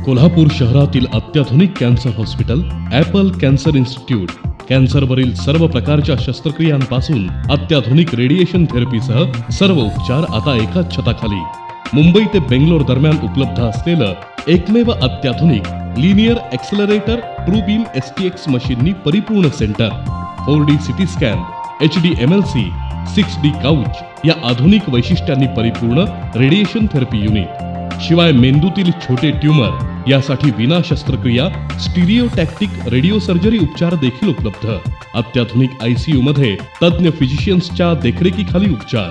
कोल्हापूर शहरातील अत्याधुनिक cancer hospital Apple cancer institute कॅन्सरवरील सर्व प्रकारच्या शस्त्रक्रियांपासून अत्याधुनिक रेडिएशन थेरपीसह सर्व उपचार आता एकाच छताखाली. मुंबई ते बेंगलोर दरम्यान उपलब्ध असलेलं एकमेव अत्याधुनिक linear accelerator true beam STX मशीननी परिपूर्ण centre, 4D CT scan, HD MLC, 6D couch या आधुनिक वैशिष्ट्यांनी परिपूर्ण रेडिएशन थेरपी युनिट. शिवाय मेंदूतील छोटे ट्यूमर यासाठी विना शस्त्रक्रिया स्टिरिओटॅक्टिक रेडिओ सर्जरी उपचार देखील उपलब्ध. अत्याधुनिक ICU मध्ये तज्ञ फिजिशियन्सच्या देखरेखीखाली उपचार.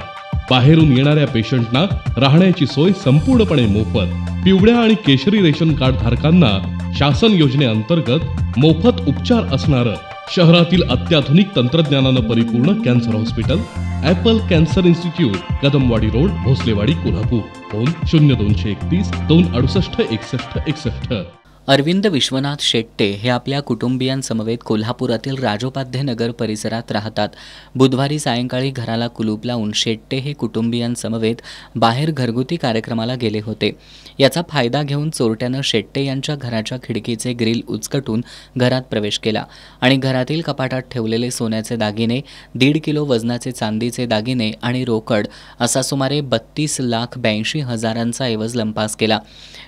बाहेरून येणाऱ्या पेशंटना राहण्याची सोय संपूर्णपणे मोफत. पिवळ्या आणि केशरी रेशन कार्ड धारकांना शासन योजनेअंतर्गत मोफत उपचार असणारं शहरातील अत्याधुनिक तंत्रज्ञानानं परिपूर्ण cancer hospital Apple cancer institute, Kadamwadi road, Bhosalewadi, Kolhapur. Phone 0231 268 61 61. Arvind Vishwanath Shette हे आपल्या कुटुंबियांसमवेत कोल्हापुरातील राजोपाध्ये नगर परिसरात राहतात. बुधवारी सायंकाळी घराला कुलूप लावून शेट्टे हे कुटुंबियांसमवेत बाहेर घरगुती कार्यक्रमाला गेले होते. याचा फायदा घेऊन चोरट्यानं शेट्टे यांच्या घराच्या खिडकीचे ग्रिल उचकटून घरात प्रवेश केला आणि घरातील कपाटात ठेवलेले सोन्याचे दागिने, 1.5 किलो वजनाचे चांदीचे दागिने आणि रोकड असा सुमारे 32,82,000 ऐवज लंपास केला.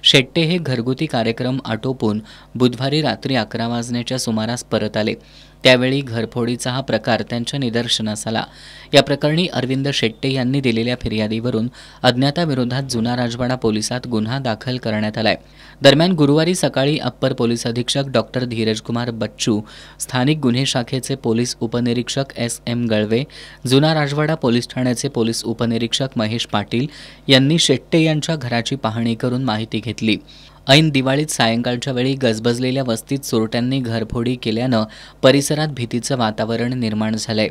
शेट्टे हे घरगुती कार्यक्रम आटोपून बुधवारी रात्री 11 वाजण्याच्या सुमारास परत आले. त्यावेळी घरफोडीचा हा प्रकार त्यांच्या निदर्शनास आला. या प्रकरणी अरविंद शेट्टे यांनी दिलेल्या फिर्यादीवरून अज्ञाताविरोधात जुना राजवाडा पोलिसात गुन्हा दाखल करण्यात आलाय. दरम्यान गुरुवारी सकाळी अप्पर पोलीस अधीक्षक डॉक्टर धीरजकुमार बच्चू, स्थानिक गुन्हे शाखेचे पोलीस उपनिरीक्षक SM गळवे, जुना राजवाडा पोलीस ठाण्याचे पोलीस उपनिरीक्षक महेश पाटील यांनी शेट्टे यांच्या घराची पाहणी करून माहिती घेतली. ऐन दिवाळीत सायंकाळच्या वेळी गजबजलेल्या वस्तीत चोरट्यांनी घरफोडी केल्यानं परिसरात भीतीचं वातावरण निर्माण झालंय.